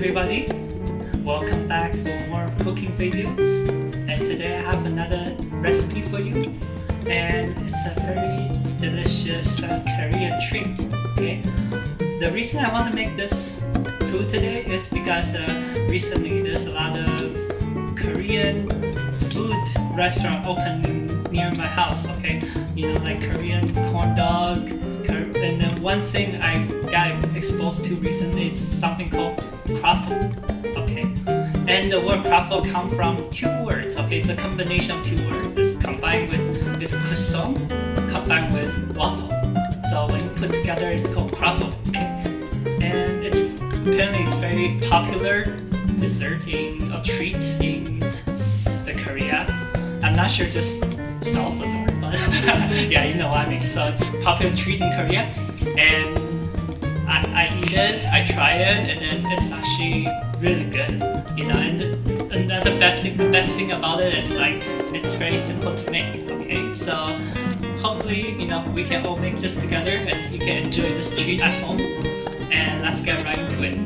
everybody, welcome back for more cooking videos, and today I have another recipe for you, and it's a very delicious Korean treat. Okay, the reason I want to make this food today is because recently there's a lot of Korean food restaurant open near my house. Okay, you know, like Korean corn dog, and then one thing I got exposed to recently is something called Croffles. Okay, and the word Croffles comes from two words. Okay, it's a combination of two words. It's combined with this croissant combined with waffle. So when you put together, it's called Croffles. Okay, and apparently it's very popular dessert a treat in the Korea. I'm not sure just south or north, but yeah, you know what I mean. So it's a popular treat in Korea, and I eat it, I try it, and then it's actually really good. You know, and another best thing about it is like it's very simple to make. Okay, so hopefully we can all make this together and you can enjoy this treat at home. And let's get right into it.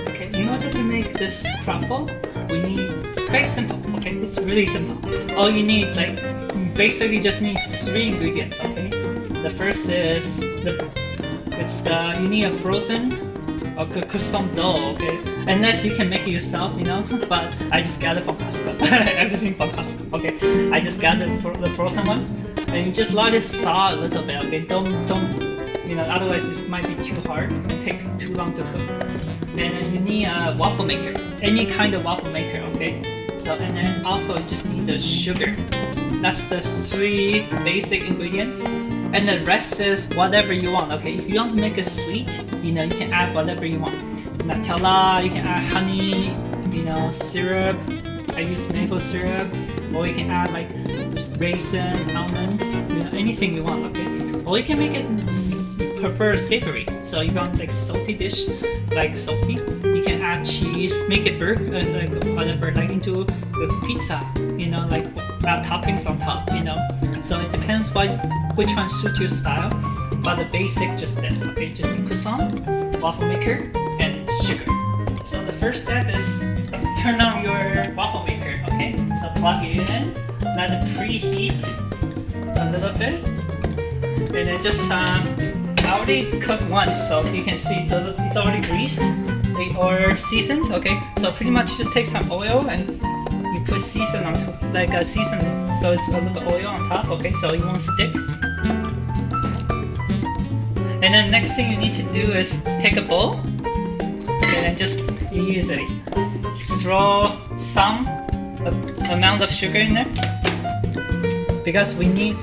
Okay, in order to make this croffle, we need very simple. Okay, it's really simple. All you need, basically just need 3 ingredients. Okay, the first is you need a frozen croissant dough. Okay, unless you can make it yourself, but I just got it from Costco. Everything from Costco. Okay, I just got the frozen one, and you just let it thaw a little bit. Okay, don't. Otherwise it might be too hard and take too long to cook. And then you need a waffle maker, any kind of waffle maker. Okay. So and then also you just need the sugar. That's the 3 basic ingredients, and the rest is whatever you want. Okay, if you want to make it sweet, you can add whatever you want. Nutella, you can add honey, syrup. I use maple syrup, or you can add like raisin, almond, anything you want. Okay, or you can make it prefer savory. So if you want like salty dish, like salty, you can add cheese, make it burger, into the pizza. Add toppings on top. So it depends which one suits your style. But the basic just this. Okay, just need croissant, waffle maker, and sugar. So the first step is turn on your waffle maker. Okay, so plug it in, let it preheat a little bit, and then just I already cooked once, so you can see it's already greased or seasoned. Okay, so pretty much just take some oil and you put season on top, season, so it's a little bit oil on top. Okay, so you won't stick. And then next thing you need to do is take a bowl and then just easily throw some amount of sugar in there, because we need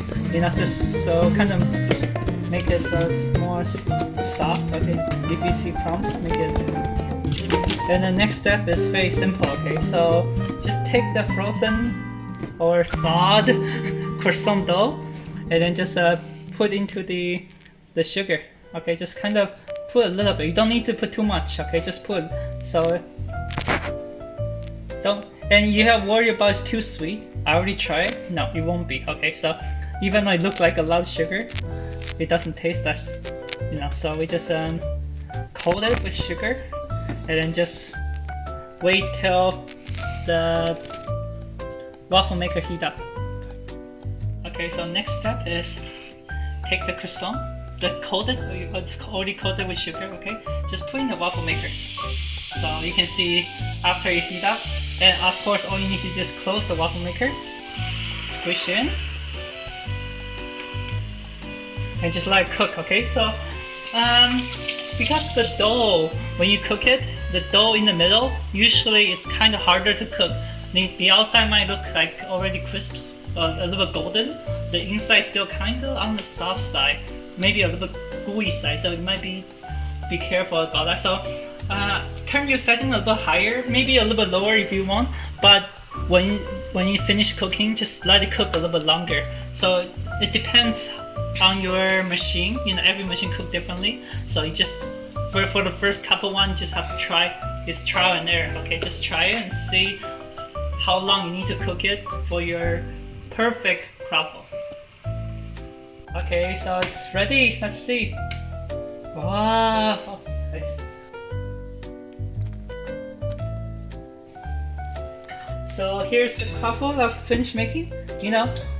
just so kind of make it so it's more soft. Okay, if you see crumbs, make it. And the next step is very simple. Okay, so just take the frozen or thawed croissant dough and then just put into the sugar. Okay, just kind of put a little bit. You don't need to put too much. Okay, just put. So don't. And you have worry about it's too sweet. I already tried. No, it won't be. Okay, so even though it looks like a lot of sugar, it doesn't taste that. So we just coat it with sugar, and then just wait till the waffle maker heat up. Okay, so next step is take the croissant, it's already coated with sugar. Okay, just put in the waffle maker. So you can see after it heat up, and of course all you need to do is close the waffle maker, squish in, and just let it cook. Okay, so because the dough, when you cook it, the dough in the middle, usually it's kind of harder to cook. The outside might look like already crisp, a little bit golden. The inside still kind of on the soft side, maybe a little bit gooey side. So you might be careful about that. So turn your setting a little bit higher, maybe a little bit lower if you want. But when you finish cooking, just let it cook a little bit longer. So it depends on your machine. Every machine cook differently. So you just for the first couple one, you just have to try. It's trial and error. Okay, just try it and see how long you need to cook it for your perfect croffle. Okay, so it's ready. Let's see. Wow, So here's the croffle I've finished making.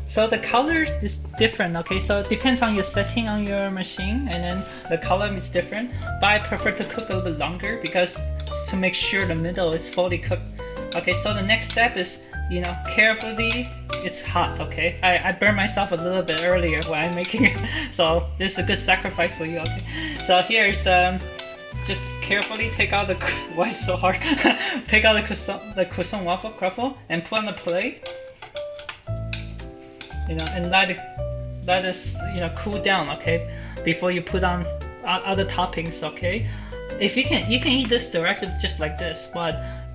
So the color is different. Okay, so it depends on your setting on your machine, and then the color is different. But I prefer to cook a little bit longer because to make sure the middle is fully cooked. Okay, so the next step is carefully. It's hot. Okay, I burned myself a little bit earlier when I'm making it, so this is a good sacrifice for you. Okay, so here's the. Just carefully take out the why is it so hard? Take out the croissant waffle croffle and put on the plate. And let it cool down. Okay, before you put on other toppings. Okay, if you can eat this directly just like this, but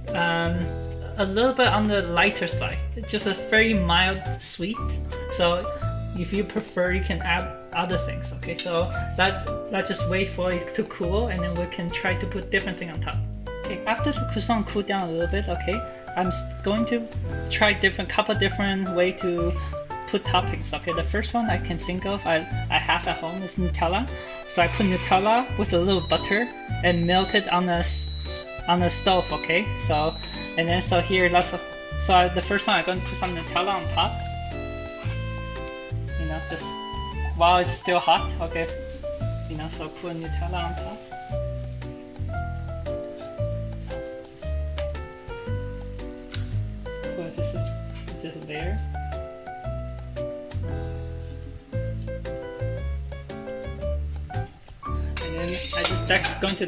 a little bit on the lighter side. It's just a very mild sweet. So if you prefer, you can add other things. Okay, so let's just wait for it to cool, and then we can try to put different things on top. Okay, after the croissant cool down a little bit, okay, I'm going to try couple different way to put toppings. Okay, the first one I can think of I have at home is Nutella. So I put Nutella with a little butter and melt it on the stove. Okay, so here the first one I'm going to put some Nutella on top. Just while it's still hot. Okay, so put Nutella on top. Put just a layer. And then I just going to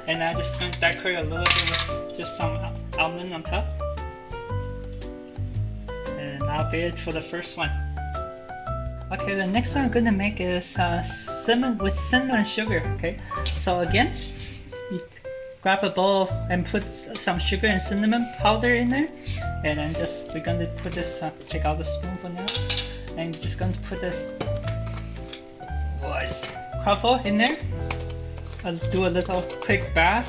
and I just going to decorate a little bit with just some almond on top. And that'll be it for the first one. Okay, the next one I'm gonna make is cinnamon with cinnamon sugar. Okay, so again, you grab a bowl and put some sugar and cinnamon powder in there, and then we're going to put this. Take out the spoon for now, and just going to put this croffle in there. I'll do a little quick bath.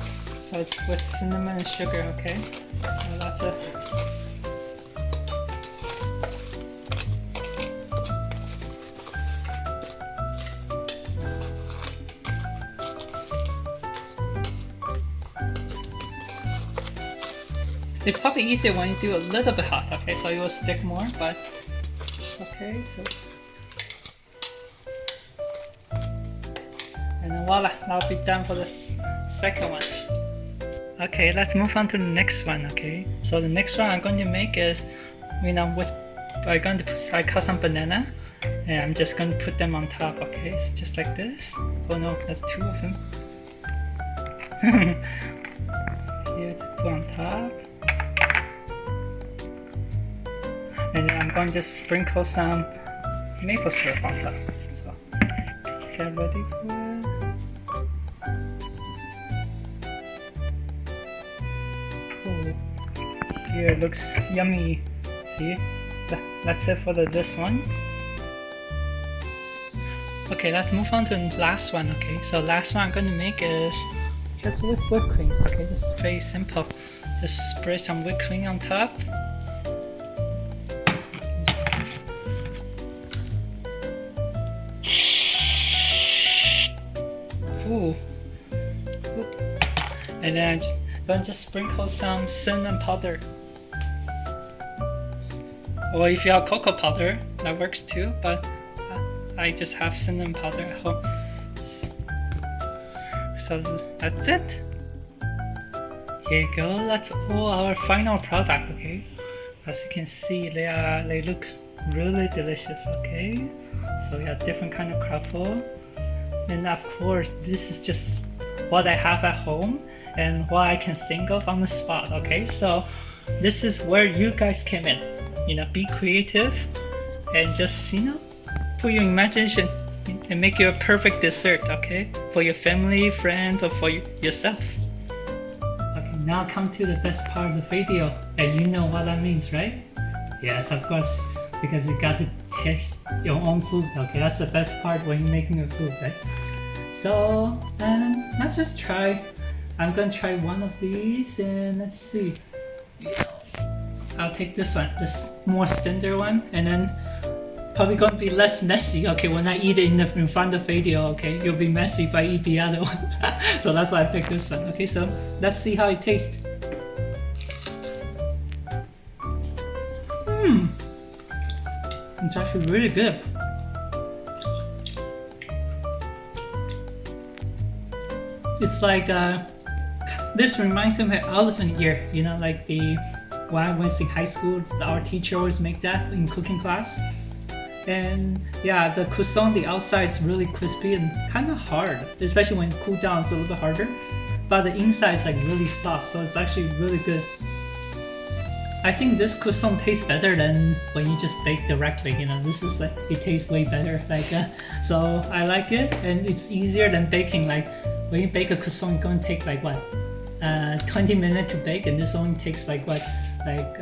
So it's with cinnamon and sugar. Okay, so that's it. It's probably easier when you do a little bit hot, okay, so it will stick more, but okay, so and then voila, that'll be done for the second one. Okay, let's move on to the next one. Okay, so the next one I'm going to make is, I cut some banana, and I'm just going to put them on top. Okay, so just like this. Oh no, that's two of them. Here to put on top. And then I'm going to sprinkle some maple syrup on top. So, get ready for it. Oh, here it looks yummy. See? That's it for this one. Okay, let's move on to the last one. Okay, so last one I'm going to make is just with whipped cream. Okay, just very simple. Just spray some whipped cream on top. Ooh. And then I'm just going to sprinkle some cinnamon powder. Or if you have cocoa powder, that works too, but I just have cinnamon powder at home. So that's it. Here you go, that's all our final product, okay? As you can see, they look really delicious, okay? So we have different kind of croffle. And of course, this is just what I have at home and what I can think of on the spot, okay? So this is where you guys came in. Be creative and just, put your imagination and make your perfect dessert, okay? For your family, friends, or for yourself. Okay, now come to the best part of the video, and you know what that means, right? Yes, of course, because you got to taste your own food, okay? That's the best part when you're making your food, right? So, let's just try. I'm gonna try one of these, and let's see. I'll take this one, this more standard one, and then probably gonna be less messy, okay, when I eat it in front of video, okay? It'll be messy if I eat the other one. So that's why I picked this one, okay? So let's see how it tastes. It's actually really good. It's like, this reminds me of elephant ear, you know, like when I was in high school, our teacher always make that in cooking class. And yeah, the croissant, the outside is really crispy and kind of hard, especially when it cools down, it's a little bit harder. But the inside is like really soft, so it's actually really good. I think this croissant tastes better than when you just bake directly, you know, this is like, it tastes way better. Like, so I like it, and it's easier than baking. Like when you bake a croissant, it's gonna take like what? 20 minutes to bake, and this only takes like what? Like,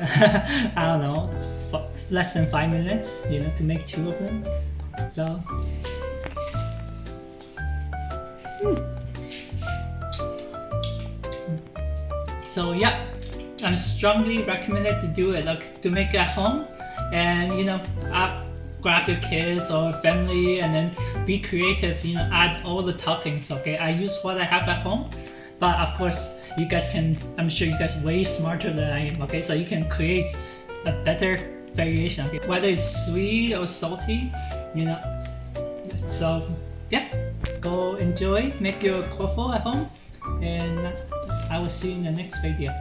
I don't know, less than 5 minutes, you know, to make 2 of them. So, so yeah, I'm strongly recommended to do it, like to make it at home, and you know, grab your kids or family, and then be creative. You know, add all the toppings. Okay, I use what I have at home, but of course, you guys can. I'm sure you guys are way smarter than I am. Okay, so you can create a better variation. Okay, whether it's sweet or salty, you know. So yeah, go enjoy, make your croffle at home, and I will see you in the next video.